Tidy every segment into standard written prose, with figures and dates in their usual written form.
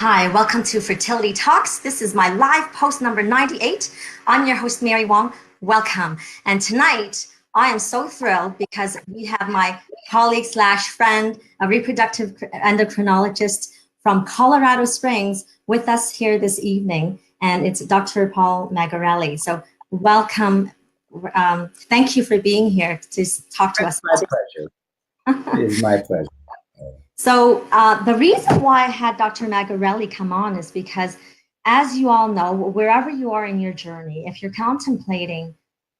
Hi, welcome to Fertility Talks. This is my live post number 98. I'm your host, Mary Wong. Welcome. And tonight, I am so thrilled because we have my colleague slash friend, a reproductive endocrinologist from Colorado Springs with us here this evening. And it's Dr. Paul Magarelli. So welcome. Thank you for being here to talk to us. My pleasure. It is my pleasure. So the reason why I had Dr. Magarelli come on is because, as you all know, wherever you are in your journey, if you're contemplating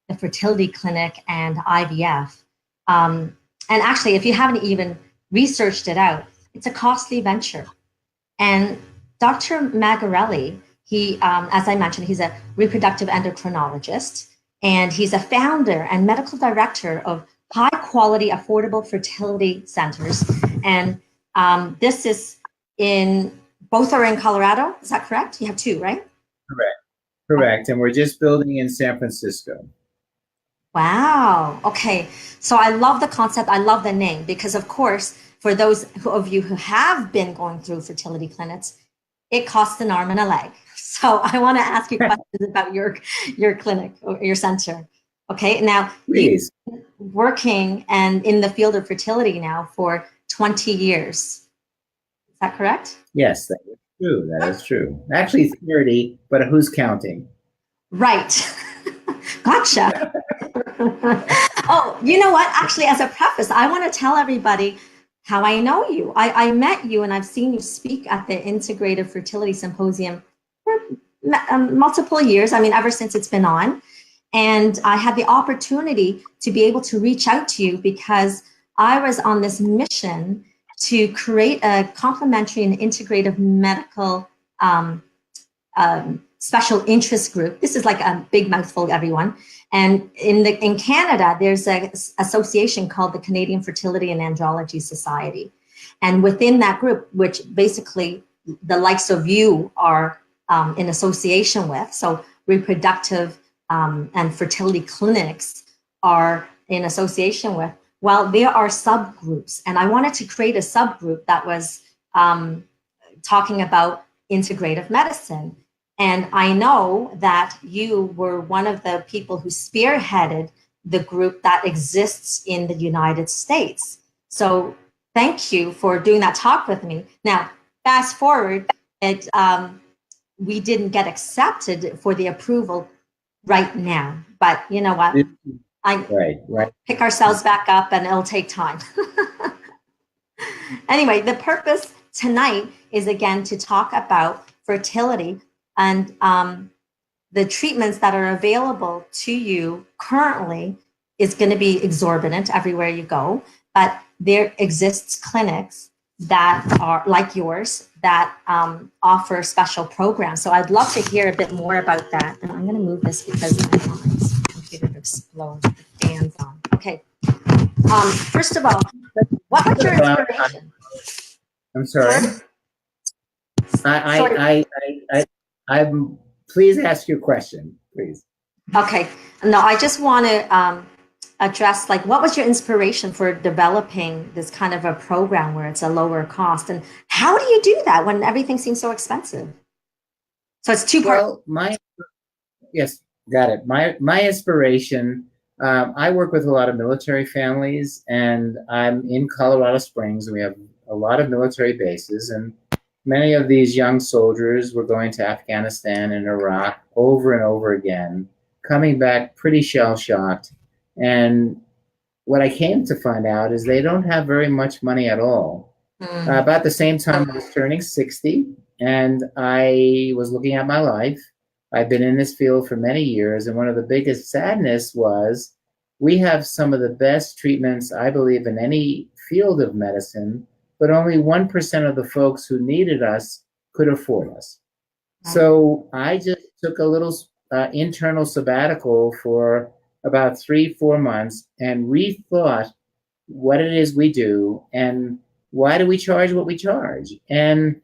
the fertility clinic and IVF, and actually, if you haven't even researched it out, it's a costly venture. And Dr. Magarelli, he, as I mentioned, he's a reproductive endocrinologist, and he's a founder and medical director of high quality, affordable fertility centers. And this is both are in Colorado. Is that correct? You have two, right? Correct. And we're just building in San Francisco. Wow. Okay. So I love the concept. I love the name because, of course, for those of you who have been going through fertility clinics, it costs an arm and a leg. So I want to ask you questions about your clinic or your center. Okay. Now, please. You've been working and in the field of fertility now for 20 years. Is that correct? Yes, that is true. That is true. Actually 30, but who's counting? Right. Gotcha. Oh, you know what? Actually, as a preface, I want to tell everybody how I know you. I met you and I've seen you speak at the Integrative Fertility Symposium for multiple years. I mean, ever since it's been on. And I had the opportunity to be able to reach out to you because I was on this mission to create a complementary and integrative medical special interest group. This is like a big mouthful, everyone. And in Canada, there's an association called the Canadian Fertility and Andrology Society. And within that group, which basically the likes of you are in association with, so reproductive and fertility clinics are in association with, well, there are subgroups. And I wanted to create a subgroup that was talking about integrative medicine. And I know that you were one of the people who spearheaded the group that exists in the United States. So thank you for doing that talk with me. Now, fast forward, we didn't get accepted for the approval right now, but you know what? Right. Pick ourselves back up and it'll take time. Anyway, the purpose tonight is again to talk about fertility and the treatments that are available to you currently is going to be exorbitant everywhere you go, but there exists clinics that are like yours that offer special programs. So I'd love to hear a bit more about that. And I'm going to move this because my computer to explode. The fan's on. Okay. First of all, what was your inspiration? I'm sorry. I'm please ask your question, please. Okay. No, I just want to address, like, what was your inspiration for developing this kind of a program where it's a lower cost? And how do you do that when everything seems so expensive? So it's two parts. Well, yes, got it. My inspiration, I work with a lot of military families, and I'm in Colorado Springs. We have a lot of military bases, and many of these young soldiers were going to Afghanistan and Iraq over and over again, coming back pretty shell-shocked. And what I came to find out is they don't have very much money at all. About the same time I was turning 60, and I was looking at my life. I've been in this field for many years, and one of the biggest sadness was we have some of the best treatments, I believe, in any field of medicine, but only 1% of the folks who needed us could afford us. So I just took a little internal sabbatical for about 3-4 months and rethought what it is we do and why do we charge what we charge. And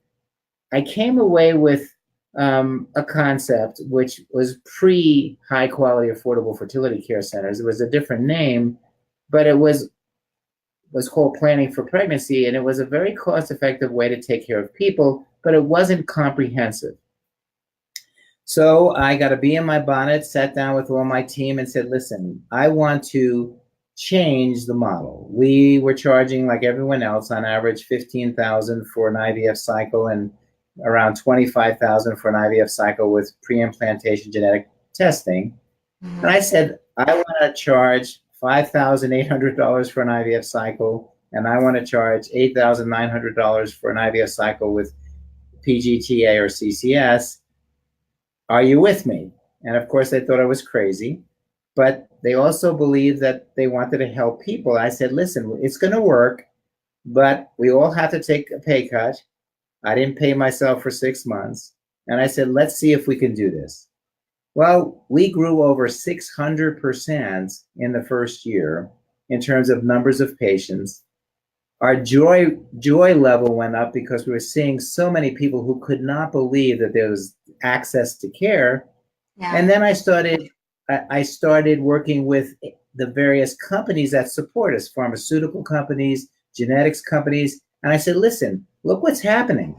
I came away with a concept which was pre-high quality affordable fertility care centers. It was a different name, but it was called Planning for Pregnancy, and it was a very cost-effective way to take care of people but it wasn't comprehensive. So I got a bee in my bonnet, sat down with all my team and said, listen, I want to change the model. We were charging, like everyone else, on average $15,000 for an IVF cycle and around $25,000 for an IVF cycle with pre-implantation genetic testing. Mm-hmm. And I said, I want to charge $5,800 for an IVF cycle, and I want to charge $8,900 for an IVF cycle with PGTA or CCS. Are you with me? And of course, they thought I was crazy, but they also believed that they wanted to help people. I said, listen, it's going to work, but we all have to take a pay cut. I didn't pay myself for 6 months. And I said, let's see if we can do this. Well, we grew over 600% in the first year in terms of numbers of patients. Our joy level went up because we were seeing so many people who could not believe that there was access to care. Yeah. And then I started working with the various companies that support us, pharmaceutical companies, genetics companies. And I said, listen, look what's happening.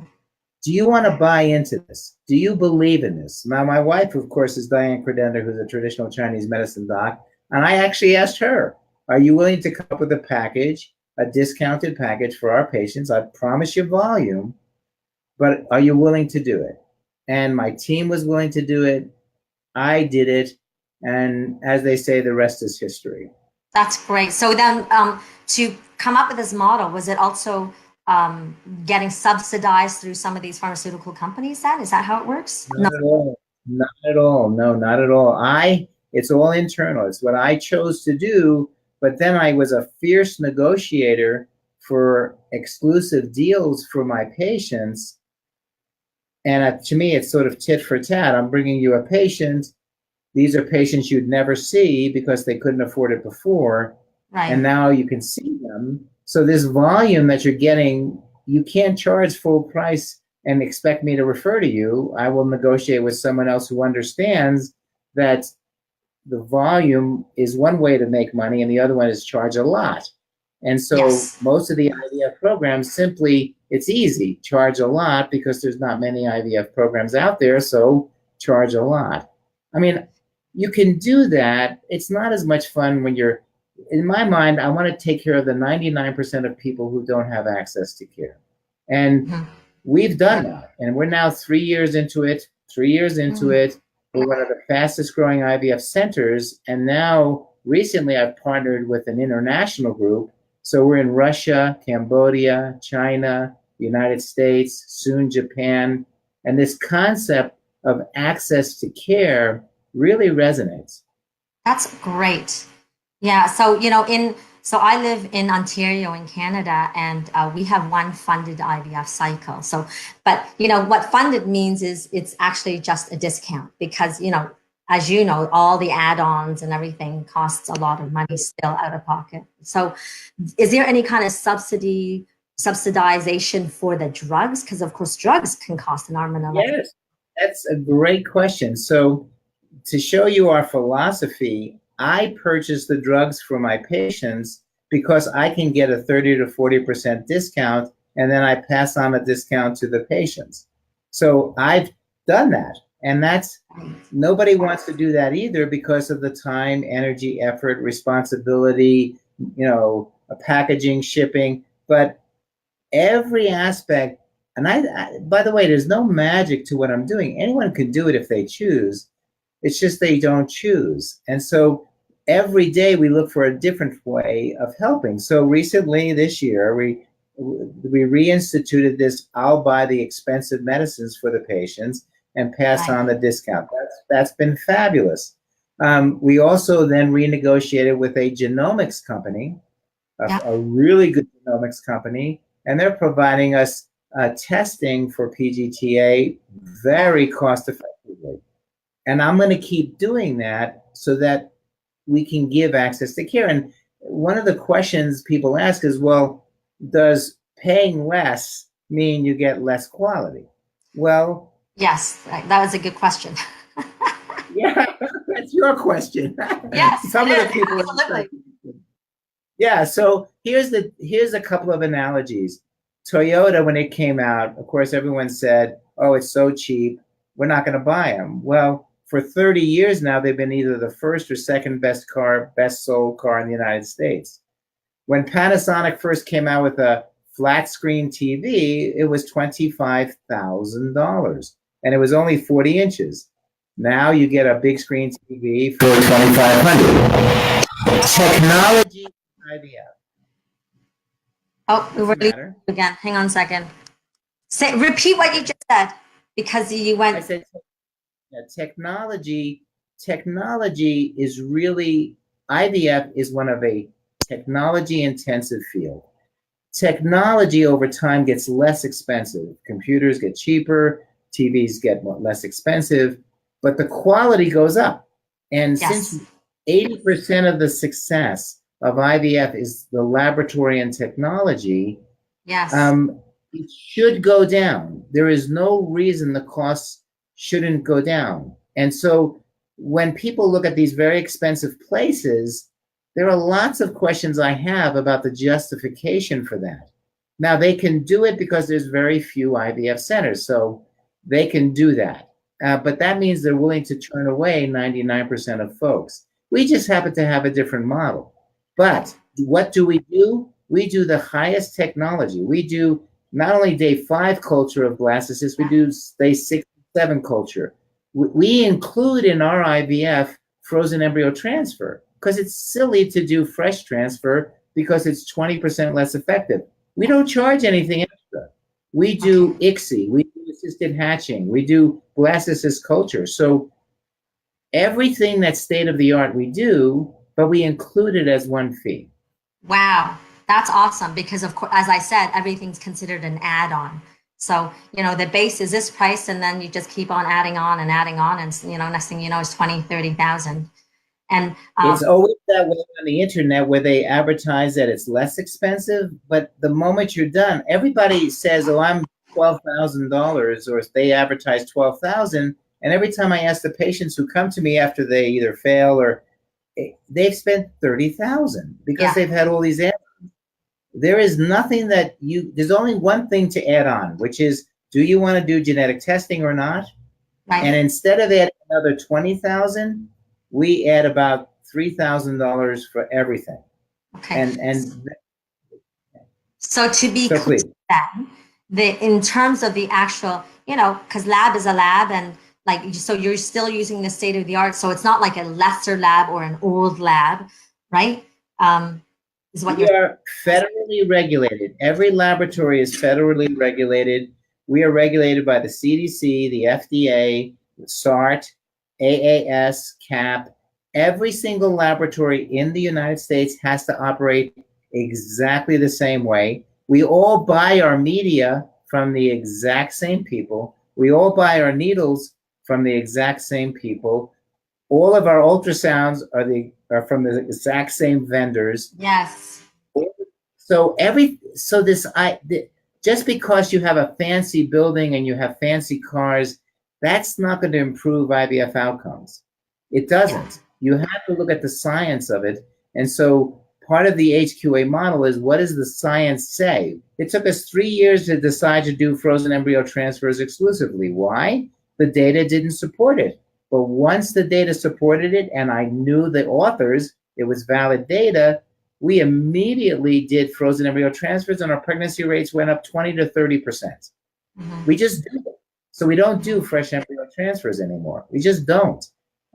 Do you want to buy into this? Do you believe in this? Now, my wife, of course, is Diane Credender, who's a traditional Chinese medicine doc. And I actually asked her, are you willing to come up with a package, a discounted package for our patients? I promise you volume, but are you willing to do it? And my team was willing to do it. I did it. And as they say, the rest is history. That's great. So then to come up with this model, was it also getting subsidized through some of these pharmaceutical companies then? Is that how it works? Not at all. Not at all. No, not at all. It's all internal. It's what I chose to do. But then I was a fierce negotiator for exclusive deals for my patients. And to me, it's sort of tit for tat. I'm bringing you a patient. These are patients you'd never see because they couldn't afford it before. Right. And now you can see them. So this volume that you're getting, you can't charge full price and expect me to refer to you. I will negotiate with someone else who understands that the volume is one way to make money and the other one is charge a lot. And so yes. Most of the IVF programs simply, it's easy, charge a lot because there's not many IVF programs out there, so charge a lot. I mean, you can do that. It's not as much fun when you're, in my mind, I want to take care of the 99% of people who don't have access to care. And we've done that. And we're now 3 years into it, We're one of the fastest growing IVF centers. And now recently I've partnered with an international group. So we're in Russia, Cambodia, China, the United States, soon Japan. And this concept of access to care really resonates. That's great. Yeah. So, so I live in Ontario in Canada, and we have one funded IVF cycle. So, but, what funded means is it's actually just a discount because, as you know, all the add-ons and everything costs a lot of money still out of pocket. So is there any kind of subsidization for the drugs? Because, of course, drugs can cost an arm and a leg. Yes, that's a great question. So to show you our philosophy, I purchase the drugs for my patients because I can get a 30 to 40% discount, and then I pass on a discount to the patients. So I've done that. And nobody wants to do that either because of the time, energy, effort, responsibility, packaging, shipping. But every aspect, and I, by the way, there's no magic to what I'm doing. Anyone can do it if they choose. It's just they don't choose. And so every day we look for a different way of helping. So recently this year, we reinstituted this, I'll buy the expensive medicines for the patients and pass on the discount. That's been fabulous. We also then renegotiated with a genomics company, a really good genomics company, and they're providing us testing for PGTA very cost effectively. And I'm going to keep doing that so that we can give access to care. And one of the questions people ask is, well, does paying less mean you get less quality? Well, yes, that was a good question. Yeah, that's your question. Yes, some of the people. Absolutely. Yeah. So here's a couple of analogies. Toyota, when it came out, of course, everyone said, oh, it's so cheap, we're not going to buy them. Well, for 30 years now, they've been either the first or second best sold car in the United States. When Panasonic first came out with a flat screen TV, it was $25,000 and it was only 40 inches. Now you get a big screen TV for $2,500. Technology IVF. Oh, we're losing again. Hang on a second. Repeat what you just said, because you went. I said, yeah, technology is really, IVF is one of a technology intensive field. Technology over time gets less expensive. Computers get cheaper, TVs get less expensive, but the quality goes up. And since 80% of the success of IVF is the laboratory and technology, it should go down. There is no reason the costs shouldn't go down. And so when people look at these very expensive places, there are lots of questions I have about the justification for that. Now, they can do it because there's very few IVF centers, so they can do that. But that means they're willing to turn away 99% of folks. We just happen to have a different model. But what do? We do the highest technology. We do not only day 5 culture of blastocysts, we do day 6 and 7 culture. We include in our IVF frozen embryo transfer because it's silly to do fresh transfer because it's 20% less effective. We don't charge anything extra. We do ICSI, we do assisted hatching, we do blastocyst culture. So everything that's state of the art we do, but we include it as one fee. Wow, that's awesome, because of course, as I said, everything's considered an add-on. So, the base is this price, and then you just keep on adding on, and, next thing you know is 20, 30,000. And it's always that way on the internet where they advertise that it's less expensive, but the moment you're done, everybody says, oh, I'm $12,000, or they advertise $12,000. And every time I ask the patients who come to me after they either fail or they've spent $30,000 because they've had all these add-ons. There is nothing there's only one thing to add on, which is, do you want to do genetic testing or not? Right. And instead of adding another $20,000, we add about $3,000 for everything. Okay. And so to be clear, in terms of the actual, because lab is a lab, and so you're still using the state of the art. So it's not like a lesser lab or an old lab, right? Is what we are federally regulated. Every laboratory is federally regulated. We are regulated by the CDC, the FDA, SART, AAS, CAP. Every single laboratory in the United States has to operate exactly the same way. We all buy our media from the exact same people. We all buy our needles from the exact same people. All of our ultrasounds are from the exact same vendors. Yes. So just because you have a fancy building and you have fancy cars, that's not going to improve IVF outcomes. It doesn't. Yeah. You have to look at the science of it. And so part of the HQA model is, what does the science say? It took us 3 years to decide to do frozen embryo transfers exclusively. Why? The data didn't support it. But once the data supported it, and I knew the authors, it was valid data, we immediately did frozen embryo transfers, and our pregnancy rates went up 20 to 30%. Mm-hmm. We just do it. So we don't do fresh embryo transfers anymore. We just don't.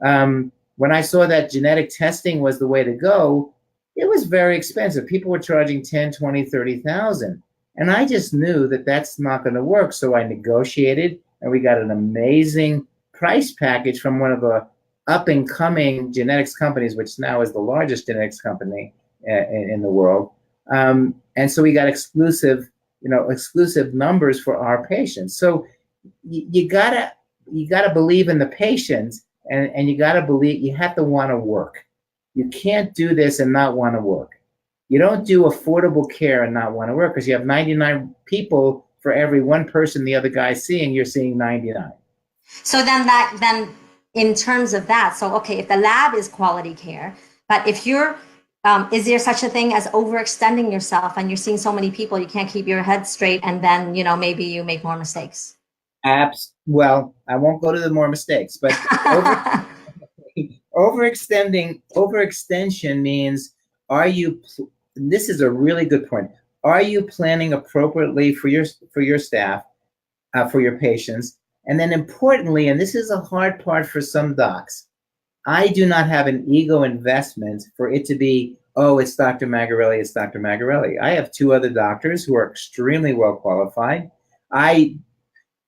When I saw that genetic testing was the way to go, it was very expensive. People were charging 10, 20, 30,000. And I just knew that that's not going to work. So I negotiated, and we got an amazing price package from one of the up-and-coming genetics companies, which now is the largest genetics company in the world. And so we got exclusive numbers for our patients. So you gotta believe in the patient, and you have to want to work. You can't do this and not want to work. You don't do affordable care and not want to work, because you have 99 people for every one person the other guy's seeing. You're seeing 99. So then in terms of that, so okay, if the lab is quality care, but if you're Is there such a thing as overextending yourself and you're seeing so many people, you can't keep your head straight, and then, maybe you make more mistakes? Well, I won't go to the more mistakes, but overextension means, this is a really good point. Are you planning appropriately for your staff, for your patients? And then importantly, and this is a hard part for some docs, I do not have an ego investment for it to be, oh, it's Dr. Magarelli, it's Dr. Magarelli. I have 2 other doctors who are extremely well qualified. A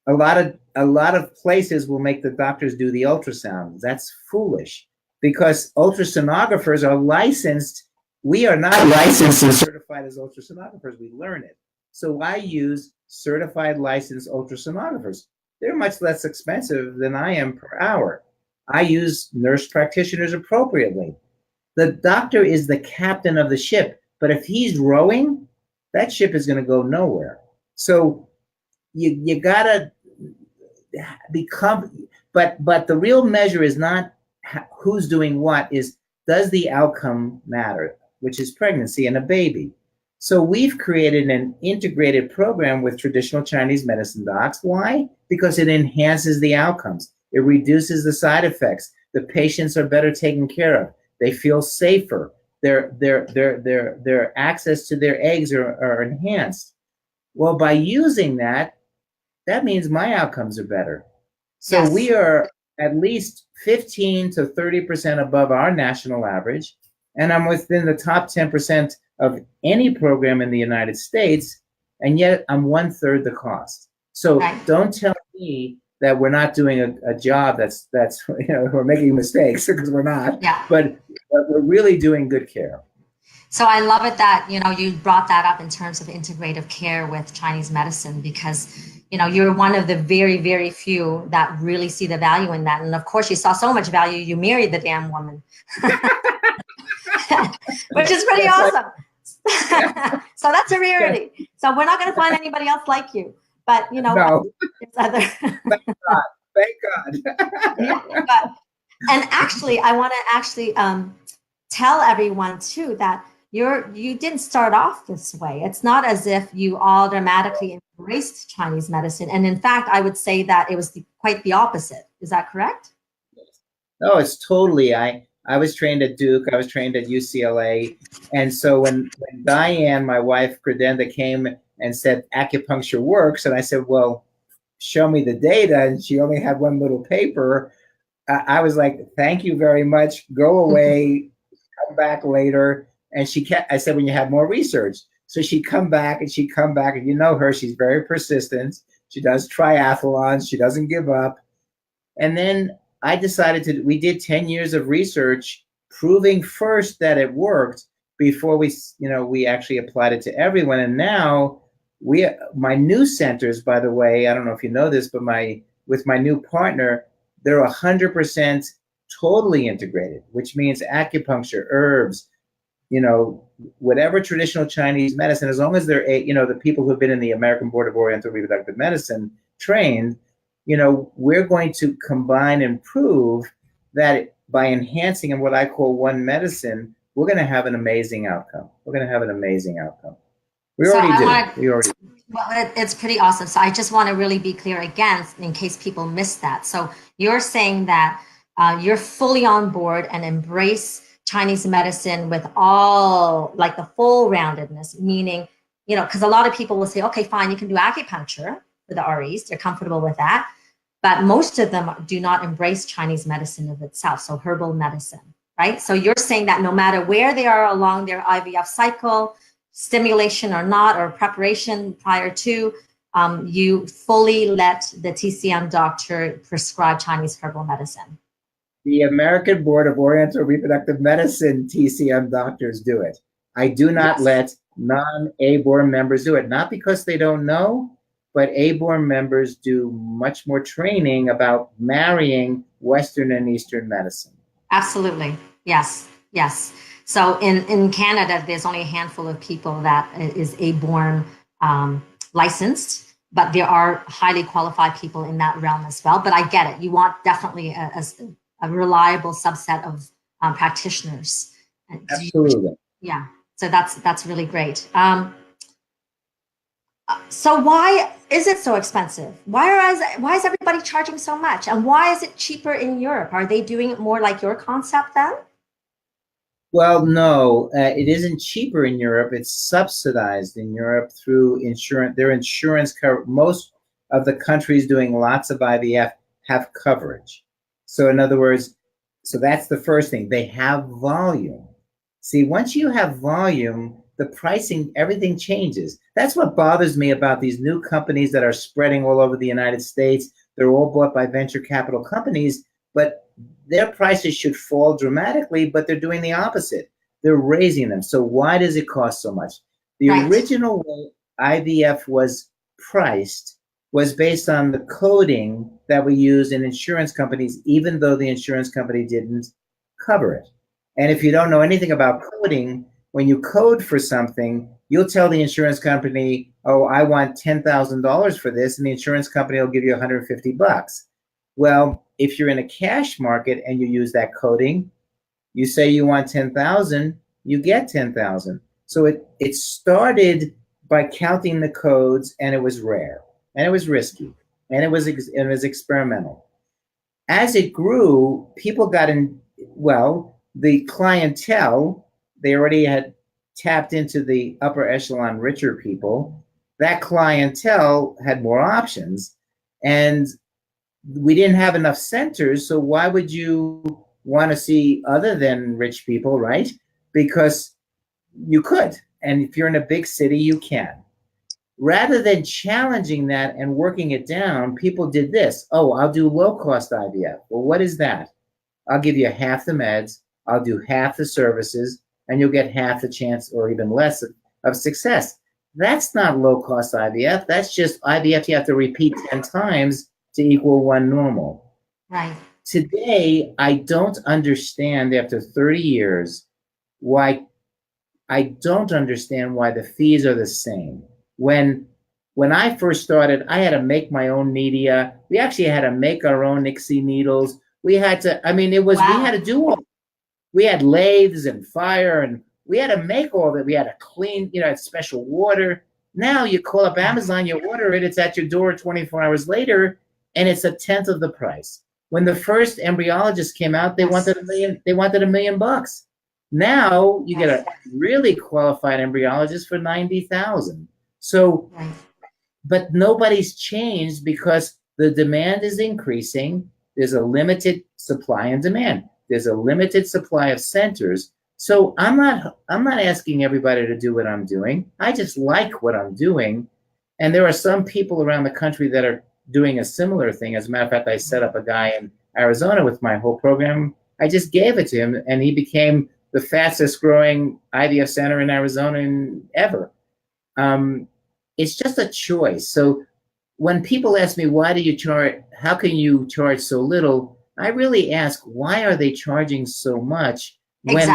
lot of places will make the doctors do the ultrasound. That's foolish, because ultrasonographers are licensed. We are not licensed and certified as ultrasonographers. We learn it. So I use certified licensed ultrasonographers. They're much less expensive than I am per hour. I use nurse practitioners appropriately. The doctor is the captain of the ship, but if he's rowing, that ship is going to go nowhere. So you gotta become, but the real measure is not who's doing what, is does the outcome matter, which is pregnancy and a baby. So we've created an integrated program with traditional Chinese medicine docs. Why? Because it enhances the outcomes. It reduces the side effects. The patients are better taken care of. They feel safer. Their access to their eggs are enhanced. Well, by using that means my outcomes are better. So yes, we are at least 15 to 30% above our national average, and I'm within the top 10% of any program in the United States, and yet I'm 1/3 the cost. So don't tell me that we're not doing a job that's we're making mistakes, because we're not. Yeah. But we're really doing good care. So I love it that you brought that up in terms of integrative care with Chinese medicine, because you're one of the very, very few that really see the value in that. And of course, you saw so much value, you married the damn woman, which is pretty awesome. So that's a rarity. So we're not going to find anybody else like you. But no. Other. Thank God. Yeah, and actually, I want to tell everyone too that you didn't start off this way. It's not as if you automatically embraced Chinese medicine. And in fact, I would say that it was quite the opposite. Is that correct? No, it's totally. I was trained at Duke. I was trained at UCLA. And so when Diane, my wife, Credenda, came and said acupuncture works, and I said, well, show me the data, and she only had one little paper, I was like, thank you very much, go away, come back later. And I said, when you have more research. So she'd come back, and you know her, she's very persistent. She does triathlons, she doesn't give up. And then I decided we did 10 years of research proving first that it worked before we actually applied it to everyone. And now my new centers, by the way, I don't know if you know this, but with my new partner, they're 100% totally integrated, which means acupuncture, herbs, whatever traditional Chinese medicine, as long as they're the people who've been in the American Board of Oriental Reproductive Medicine trained, we're going to combine and prove that by enhancing in what I call one medicine, we're going to have an amazing outcome. We already do. Well, it's pretty awesome. So I just want to really be clear again, in case people missed that. So you're saying that you're fully on board and embrace Chinese medicine with all, like, the full roundedness, meaning, because a lot of people will say, okay, fine, you can do acupuncture for the REs. They're comfortable with that. But most of them do not embrace Chinese medicine of itself. So herbal medicine, right? So you're saying that no matter where they are along their IVF cycle, stimulation or not, or preparation prior to, you fully let the TCM doctor prescribe Chinese herbal medicine. The American Board of Oriental Reproductive Medicine TCM doctors do it. I do not let non-ABOR members do it, not because they don't know, but ABOR members do much more training about marrying Western and Eastern medicine. Absolutely. Yes. So in Canada, there's only a handful of people that is ABOR licensed, but there are highly qualified people in that realm as well. But I get it. You want definitely a reliable subset of practitioners. Absolutely. Yeah. So that's really great. So why is it so expensive? Why is everybody charging so much? And why is it cheaper in Europe? Are they doing it more like your concept then? Well, no, it isn't cheaper in Europe. It's subsidized in Europe through insurance. Their insurance cover. Most of the countries doing lots of IVF have coverage. So, in other words, so that's the first thing. They have volume. See, once you have volume, the pricing, everything changes. That's what bothers me about these new companies that are spreading all over the United States. They're all bought by venture capital companies, but their prices should fall dramatically, but they're doing the opposite. They're raising them. So why does it cost so much? The Right. original way IVF was priced was based on the coding that we use in insurance companies, even though the insurance company didn't cover it. And if you don't know anything about coding, when you code for something, you'll tell the insurance company, oh, I want $10,000 for this, and the insurance company will give you $150. Well, if you're in a cash market and you use that coding, you say you want 10,000, you get 10,000. So it started by counting the codes, and it was rare, and it was risky, and it was experimental. As it grew, people got in. Well, the clientele, they already had tapped into the upper echelon, richer people. That clientele had more options, and we didn't have enough centers, so why would you want to see other than rich people, right? Because you could. And if you're in a big city, you can. Rather than challenging that and working it down, people did this. Oh, I'll do low-cost IVF. Well, what is that? I'll give you half the meds, I'll do half the services, and you'll get half the chance or even less of success. That's not low-cost IVF. That's just IVF you have to repeat 10 times to equal one normal. Right. Today, I don't understand after 30 years why the fees are the same. When I first started, I had to make my own media. We actually had to make our own ICSI needles. We had to, we had to do all. We had lathes and fire, and we had to make all that. We had to clean, had special water. Now you call up Amazon, you order it, it's at your door 24 hours later, and it's 1/10 of the price. When the first embryologists came out, they wanted $1 million. Now you get a really qualified embryologist for $90,000. So, but nobody's changed because the demand is increasing. There's a limited supply and demand. There's a limited supply of centers. So I'm not asking everybody to do what I'm doing. I just like what I'm doing. And there are some people around the country that are doing a similar thing. As a matter of fact, I set up a guy in Arizona with my whole program. I just gave it to him, and he became the fastest growing IVF center in Arizona ever. It's just a choice. So when people ask me, why do you charge, how can you charge so little? I really ask, why are they charging so much when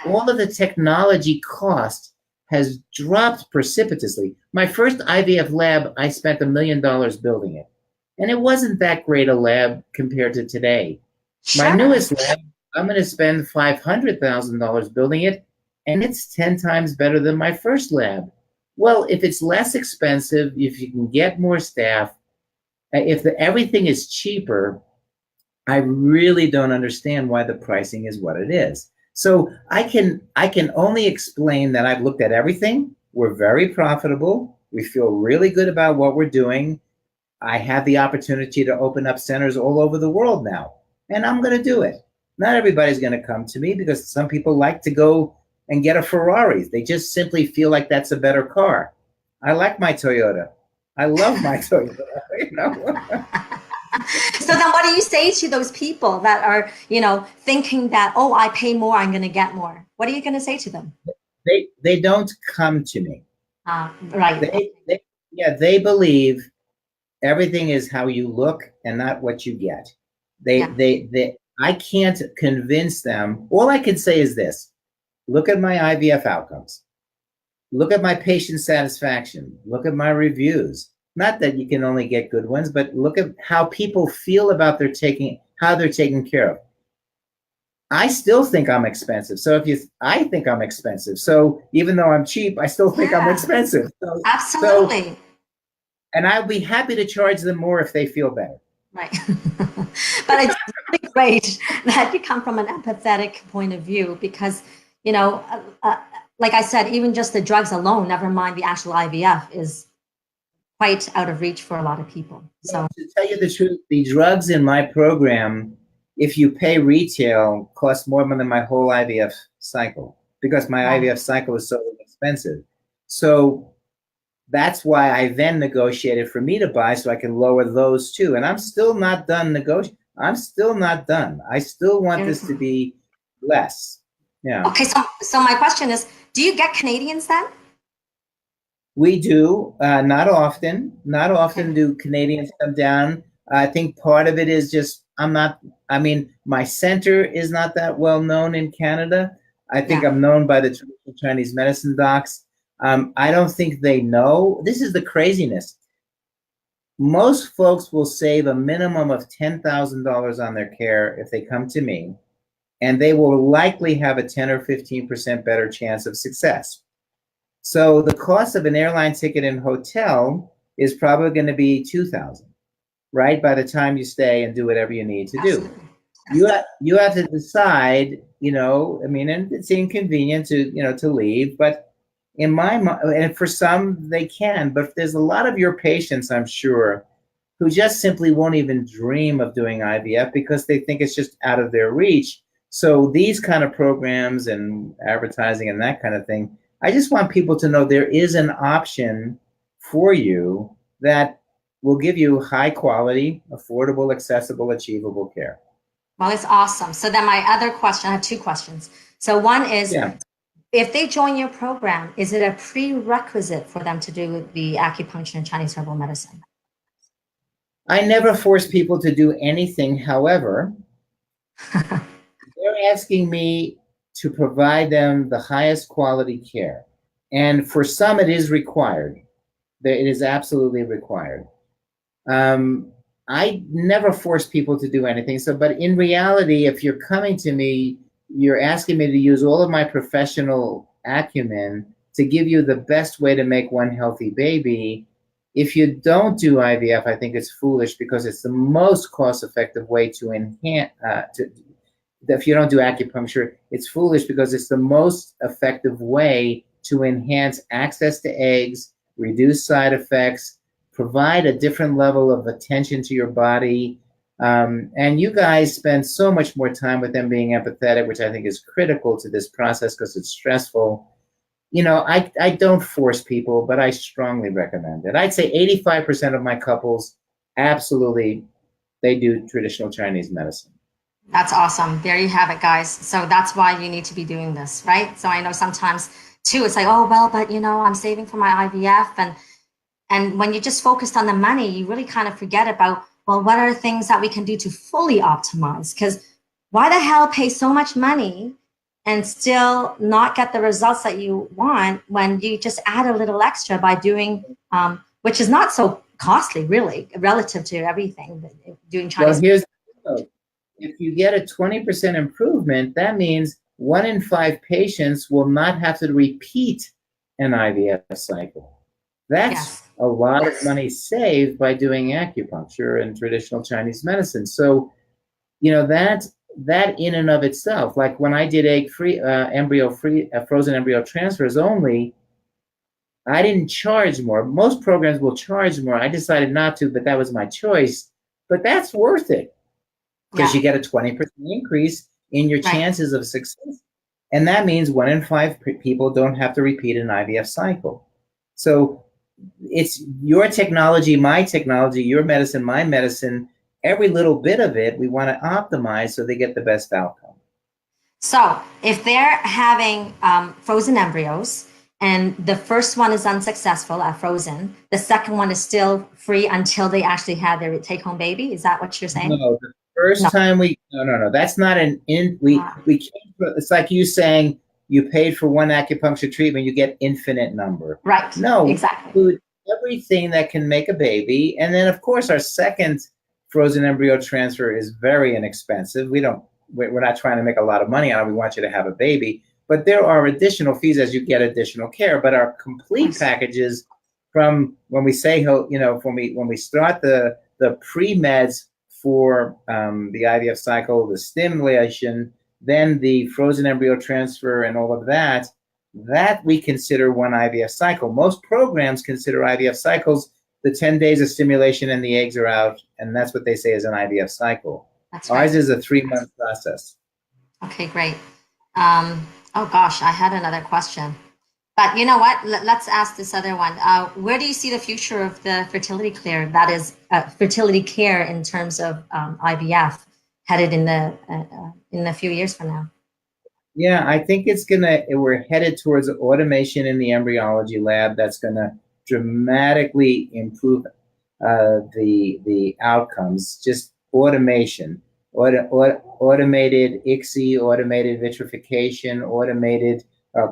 all of the technology cost has dropped precipitously? My first IVF lab, I spent $1 million building it. And it wasn't that great a lab compared to today. My newest lab, I'm going to spend $500,000 building it, and it's 10 times better than my first lab. Well, if it's less expensive, if you can get more staff, if everything is cheaper, I really don't understand why the pricing is what it is. So I can only explain that I've looked at everything. We're very profitable. We feel really good about what we're doing. I have the opportunity to open up centers all over the world now, and I'm going to do it. Not everybody's going to come to me because some people like to go and get a Ferrari. They just simply feel like that's a better car. I like my Toyota. I love my Toyota, So then what do you say to those people that are, thinking that, oh, I pay more, I'm going to get more? What are you going to say to them? They don't come to me. Right. They believe everything is how you look and not what you get. I can't convince them. All I can say is this: look at my IVF outcomes. Look at my patient satisfaction. Look at my reviews. Not that you can only get good ones, but look at how people feel about how they're taken care of. I still think I'm expensive. So I think I'm expensive. So even though I'm cheap, I still think I'm expensive. Absolutely. And I'll be happy to charge them more if they feel better. Right. But it's really great that you come from an empathetic point of view because, you know, like I said, even just the drugs alone, never mind the actual IVF, is quite out of reach for a lot of people. So, to tell you the truth, the drugs in my program, if you pay retail, cost more than my whole IVF cycle because my IVF cycle is so expensive. So that's why I then negotiated for me to buy so I can lower those too. And I'm still not done negotiating. I'm still not done. I still want this to be less. Yeah. Okay, so my question is, do you get Canadians then? We do, not often. Not often do Canadians come down. I think part of it is just my center is not that well known in Canada. I think I'm known by the traditional Chinese medicine docs. I don't think they know. This is the craziness. Most folks will save a minimum of $10,000 on their care if they come to me, and they will likely have a 10 or 15% better chance of success. So the cost of an airline ticket and hotel is probably going to be $2,000, right? By the time you stay and do whatever you need to do. You have to decide, and it's inconvenient to leave, but in my mind, and for some they can, but there's a lot of your patients, I'm sure, who just simply won't even dream of doing IVF because they think it's just out of their reach. So these kind of programs and advertising and that kind of thing, I just want people to know there is an option for you that will give you high quality, affordable, accessible, achievable care. Well, it's awesome. So then my other question, I have two questions. So one is, if they join your program, is it a prerequisite for them to do the acupuncture and Chinese herbal medicine? I never force people to do anything. However, they're asking me to provide them the highest quality care. And for some, it is required. It is absolutely required. I never force people to do anything. But in reality, if you're coming to me, you're asking me to use all of my professional acumen to give you the best way to make one healthy baby. If you don't do IVF, I think it's foolish because it's the most cost-effective way to enhance. If you don't do acupuncture, it's foolish because it's the most effective way to enhance access to eggs, reduce side effects, provide a different level of attention to your body. And you guys spend so much more time with them being empathetic, which I think is critical to this process because it's stressful. I don't force people, but I strongly recommend it. I'd say 85% of my couples, absolutely, they do traditional Chinese medicine. That's awesome. There you have it, guys. So that's why you need to be doing this, right? So I know sometimes too, it's like, oh, well, but I'm saving for my IVF. And when you just focused on the money, you really kind of forget about, well, what are things that we can do to fully optimize? Because why the hell pay so much money and still not get the results that you want when you just add a little extra by doing, which is not so costly, really, relative to everything, doing Chinese. Well, if you get a 20% improvement, that means 1 in 5 patients will not have to repeat an IVF cycle. That's a lot of money saved by doing acupuncture and traditional Chinese medicine. So, that in and of itself, like when I did egg-free, embryo-free, frozen embryo transfers only, I didn't charge more. Most programs will charge more. I decided not to, but that was my choice. But that's worth it because you get a 20% increase in your chances of success. And that means 1 in 5 people don't have to repeat an IVF cycle. So it's your technology, my technology, your medicine, my medicine. Every little bit of it, we want to optimize so they get the best outcome. So if they're having frozen embryos and the first one is unsuccessful at frozen, the second one is still free until they actually have their take-home baby. Is that what you're saying? No, the first time no. That's not we can't. It's like you saying you paid for one acupuncture treatment, you get infinite number. Right. No, exactly. We include everything that can make a baby, and then of course our second frozen embryo transfer is very inexpensive. We don't we're not trying to make a lot of money on it. We want you to have a baby. But there are additional fees as you get additional care. But our complete packages, from when we say, when we start the pre-meds for the IVF cycle, the stimulation, then the frozen embryo transfer and all of that we consider one IVF cycle. Most programs consider IVF cycles the 10 days of stimulation and the eggs are out, and that's what they say is an IVF cycle. That's right. Ours is a 3-month process. Okay, great. Oh gosh, I had another question. But you know what? Let's ask this other one. Where do you see the future of the fertility care? That is fertility care in terms of IVF headed in a few years from now. Yeah, I think we're headed towards automation in the embryology lab. That's gonna dramatically improve the outcomes. Just automation, automated ICSI, automated vitrification, automated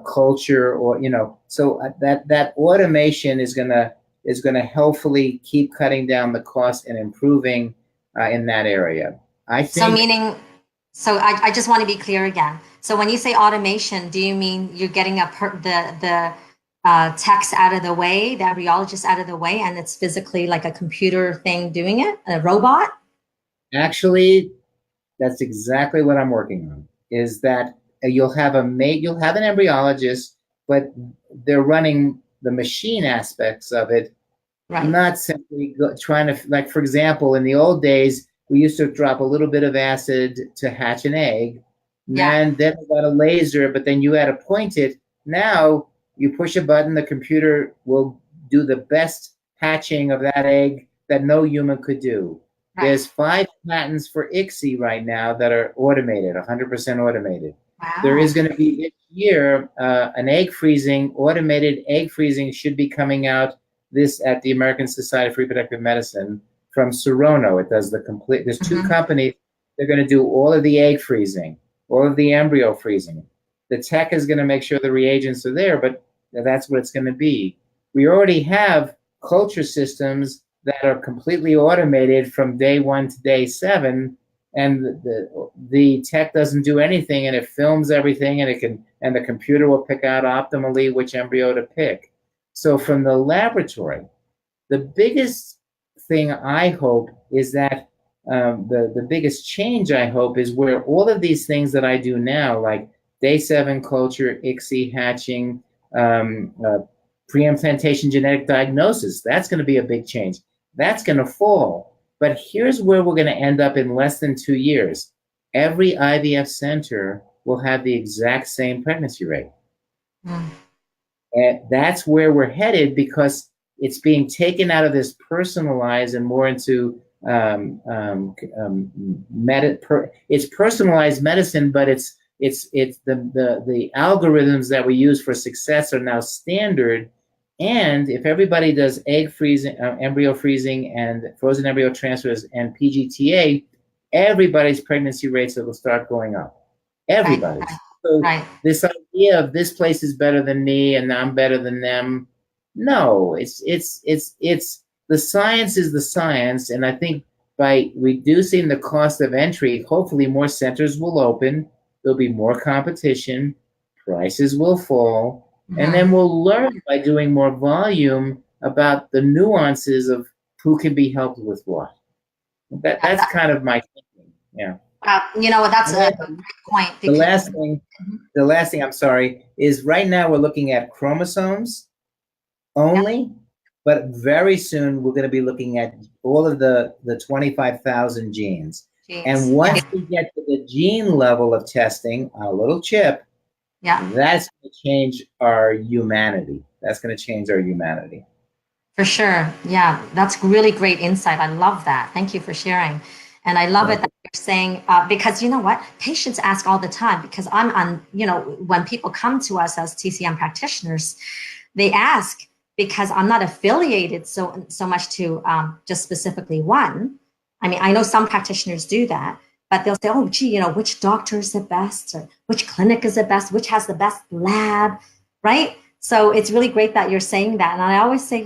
culture, or so that automation is gonna helpfully keep cutting down the cost and improving in that area. I think. So I just want to be clear again. So when you say automation, do you mean you're getting the techs out of the way, the embryologist out of the way, and it's physically like a computer thing doing it, a robot? Actually, that's exactly what I'm working on. Is that you'll have an embryologist, but they're running the machine aspects of it, right. Not simply trying to, like, for example, in the old days, we used to drop a little bit of acid to hatch an egg, and then we got a laser, but then you had to point it. Now you push a button, the computer will do the best hatching of that egg that no human could do. Right. There's 5 patents for ICSI right now that are automated, 100% automated. Wow. There is going to be this year an automated egg freezing should be coming out at the American Society of Reproductive Medicine. From Serono, it does there's 2 companies, they're going to do all of the egg freezing, all of the embryo freezing. The tech is going to make sure the reagents are there, but that's what it's going to be. We already have culture systems that are completely automated from day 1 to day 7, and the tech doesn't do anything, and it films everything, and the computer will pick out optimally which embryo to pick. So from the laboratory, the biggest thing I hope is that the biggest change I hope is where all of these things that I do now, like day 7 culture, ICSI, hatching, pre-implantation genetic diagnosis, that's going to be a big change. That's going to fall. But here's where we're going to end up in less than 2 years. Every IVF center will have the exact same pregnancy rate. And that's where we're headed, because it's being taken out of this personalized and more into it's personalized medicine, but it's the algorithms that we use for success are now standard. And if everybody does egg freezing, embryo freezing, and frozen embryo transfers and PGTA, everybody's pregnancy rates will start going up. Everybody's. So this idea of this place is better than me and I'm better than them. No, it's the science is the science, and I think by reducing the cost of entry, hopefully more centers will open, there'll be more competition, prices will fall, and then we'll learn by doing more volume about the nuances of who can be helped with what. That's kind of my thinking. Yeah. That's a great point. The last thing, I'm sorry, is right now we're looking at chromosomes only, but very soon we're going to be looking at all of the 25,000 genes. And once we get to the gene level of testing, our little chip, that's going to change our humanity. That's going to change our humanity. For sure. Yeah, that's really great insight. I love that. Thank you for sharing. And I love it that you're saying, because you know what? Patients ask all the time, because I'm on, when people come to us as TCM practitioners, they ask, because I'm not affiliated so much to just specifically one. I mean, I know some practitioners do that, but they'll say, oh, gee, which doctor is the best, or which clinic is the best, which has the best lab, right? So it's really great that you're saying that. And I always say,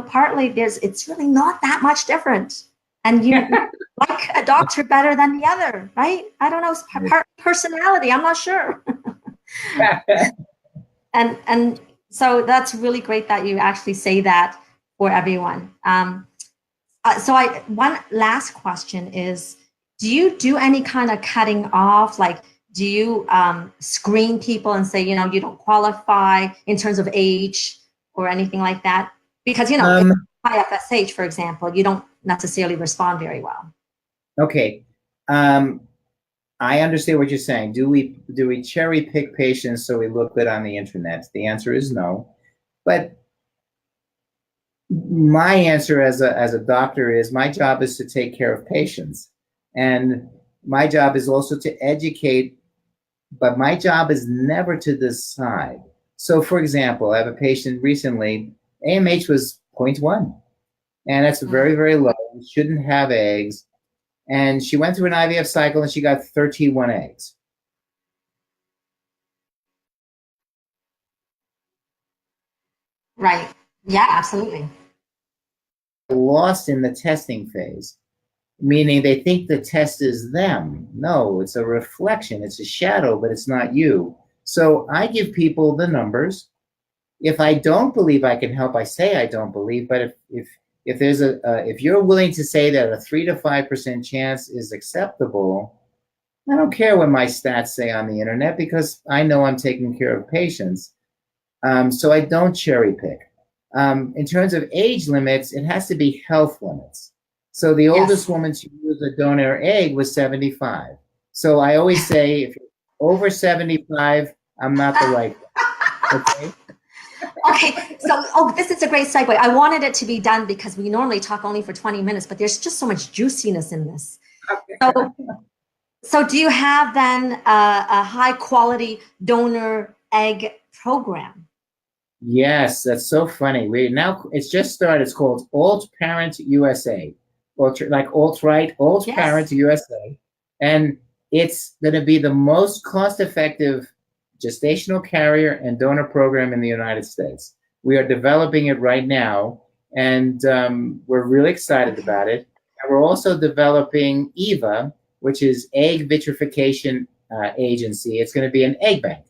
partly it's really not that much different. And like a doctor better than the other, right? I don't know, personality, I'm not sure. And so that's really great that you actually say that for everyone. One last question is, do you do any kind of cutting off? Like, do you screen people and say, you don't qualify in terms of age or anything like that? Because, if high FSH, for example, you don't necessarily respond very well. Okay. I understand what you're saying. Do we cherry pick patients so we look good on the internet? The answer is no. But my answer as a doctor is my job is to take care of patients. And my job is also to educate, but my job is never to decide. So for example, I have a patient recently, AMH was 0.1. And that's very, very low. We shouldn't have eggs. And she went through an IVF cycle and she got 31 eggs. Right. Yeah, absolutely. Lost in the testing phase, meaning they think the test is them. No, it's a reflection. It's a shadow, but it's not you. So I give people the numbers. If I don't believe I can help, I say I don't believe. But if there's if you're willing to say that a 3 to 5% chance is acceptable, I don't care what my stats say on the internet because I know I'm taking care of patients. So I don't cherry pick. In terms of age limits, it has to be health limits. So the oldest woman to use a donor egg was 75. So I always say, if you're over 75, I'm not the right one. Okay. Okay, so this is a great segue. I wanted it to be done because we normally talk only for 20 minutes, but there's just so much juiciness in this. So do you have then a high quality donor egg program? Yes, that's so funny. It's just started. It's called Alt Parent USA, alt-right, Parent USA, and it's going to be the most cost-effective gestational carrier and donor program in the United States. We are developing it right now, and we're really excited about it. And we're also developing EVA, which is Egg Vitrification Agency. It's going to be an egg bank.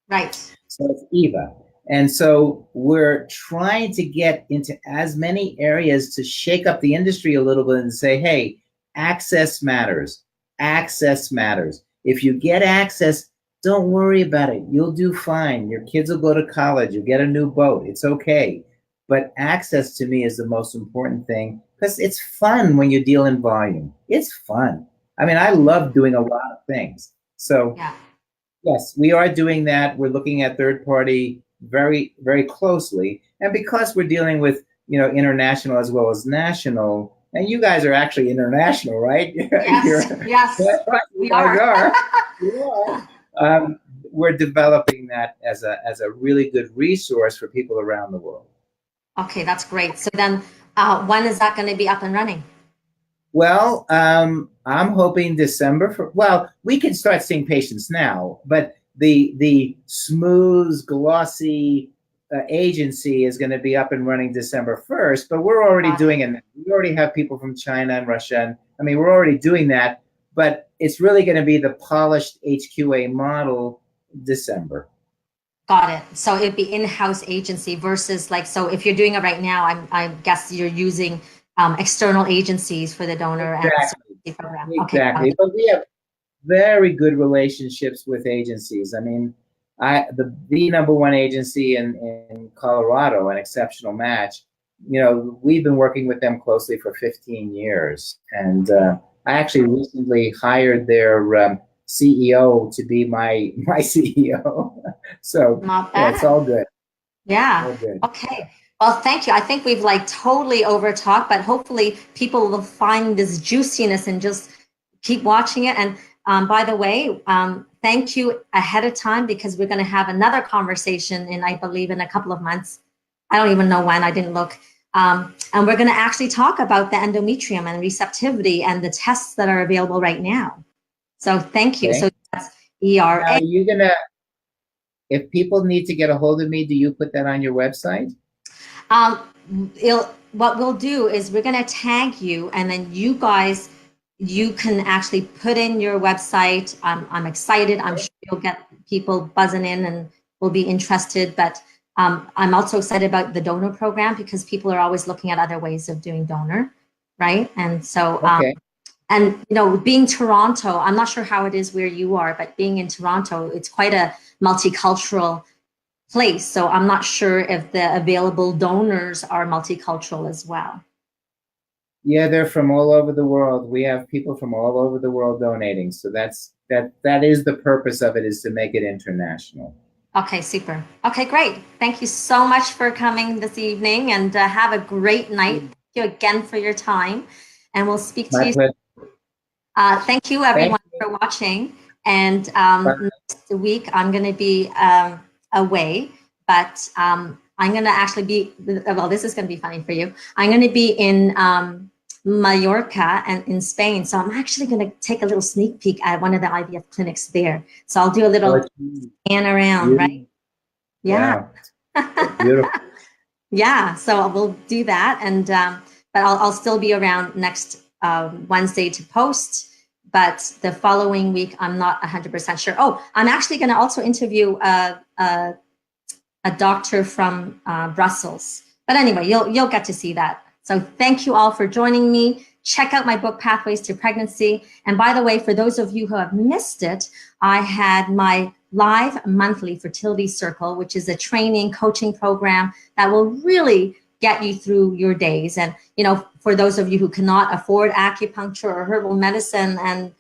Right. So it's EVA. And so we're trying to get into as many areas to shake up the industry a little bit and say, hey, access matters. Access matters. If you get access, don't worry about it. You'll do fine. Your kids will go to college. You'll get a new boat. It's okay. But access to me is the most important thing because it's fun when you deal in volume. It's fun. I mean, I love doing a lot of things. So yes, we are doing that. We're looking at third party very, very closely. And because we're dealing with, international as well as national, and you guys are actually international, right? Yes, we are. We're developing that as a really good resource for people around the world. Okay, that's great. So then when is that going to be up and running? Well, I'm hoping December. We can start seeing patients now, but the smooth, glossy agency is going to be up and running December 1st, but we're already doing it. We already have people from China and Russia. We're already doing that, but it's really going to be the polished HQA model December. Got it. So it'd be in-house agency versus so if you're doing it right now, I guess you're using external agencies for the donor and program. Exactly. But we have very good relationships with agencies. The number one agency in Colorado, an exceptional match, we've been working with them closely for 15 years. And I actually recently hired their CEO to be my CEO. So it's all good. Yeah. All good. Okay. Well, thank you. I think we've totally over talked, but hopefully people will find this juiciness and just keep watching it. And by the way, thank you ahead of time because we're going to have another conversation I believe in a couple of months. I don't even know when, I didn't look. And we're going to actually talk about the endometrium and receptivity and the tests that are available right now. So thank you. Okay. So that's ERA. Now, are you going to, if people need to get a hold of me, do you put that on your website? What we'll do is we're going to tag you and then you guys you can actually put in your website. I'm excited. I'm sure you'll get people buzzing in and will be interested. But I'm also excited about the donor program because people are always looking at other ways of doing donor, right? And so, and being Toronto, I'm not sure how it is where you are, but being in Toronto, it's quite a multicultural place. So I'm not sure if the available donors are multicultural as well. Yeah, they're from all over the world. We have people from all over the world donating. So that is the purpose of it, is to make it international. Okay, super. Okay, great. Thank you so much for coming this evening, and have a great night. Thank you again for your time, and we'll speak to you. Thank you, everyone, for watching. And next week, I'm going to be away, but I'm going to actually be, well, this is going to be funny for you. I'm going to be in Mallorca and in Spain. So I'm actually going to take a little sneak peek at one of the IVF clinics there. So I'll do a little scan around, right? Yeah. Beautiful. Yeah, so we'll do that. And but I'll still be around next Wednesday to post. But the following week, I'm not 100% sure. Oh, I'm actually going to also interview a doctor from Brussels. But anyway, you'll get to see that. So thank you all for joining me. Check out my book, Pathways to Pregnancy. And by the way, for those of you who have missed it, I had my live monthly fertility circle, which is a training coaching program that will really get you through your days. And, for those of you who cannot afford acupuncture or herbal medicine, and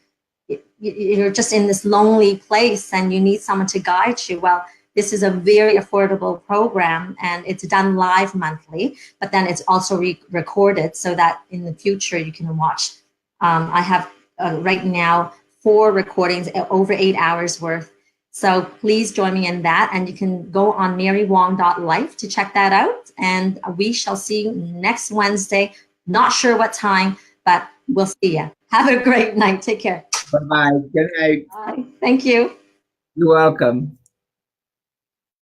you're just in this lonely place and you need someone to guide you, well, this is a very affordable program, and it's done live monthly, but then it's also recorded so that in the future you can watch. I have right now 4 recordings, over 8 hours worth. So please join me in that, and you can go on marywong.life to check that out. And we shall see you next Wednesday. Not sure what time, but we'll see you. Have a great night. Take care. Bye-bye. Good night. Bye. Thank you. You're welcome.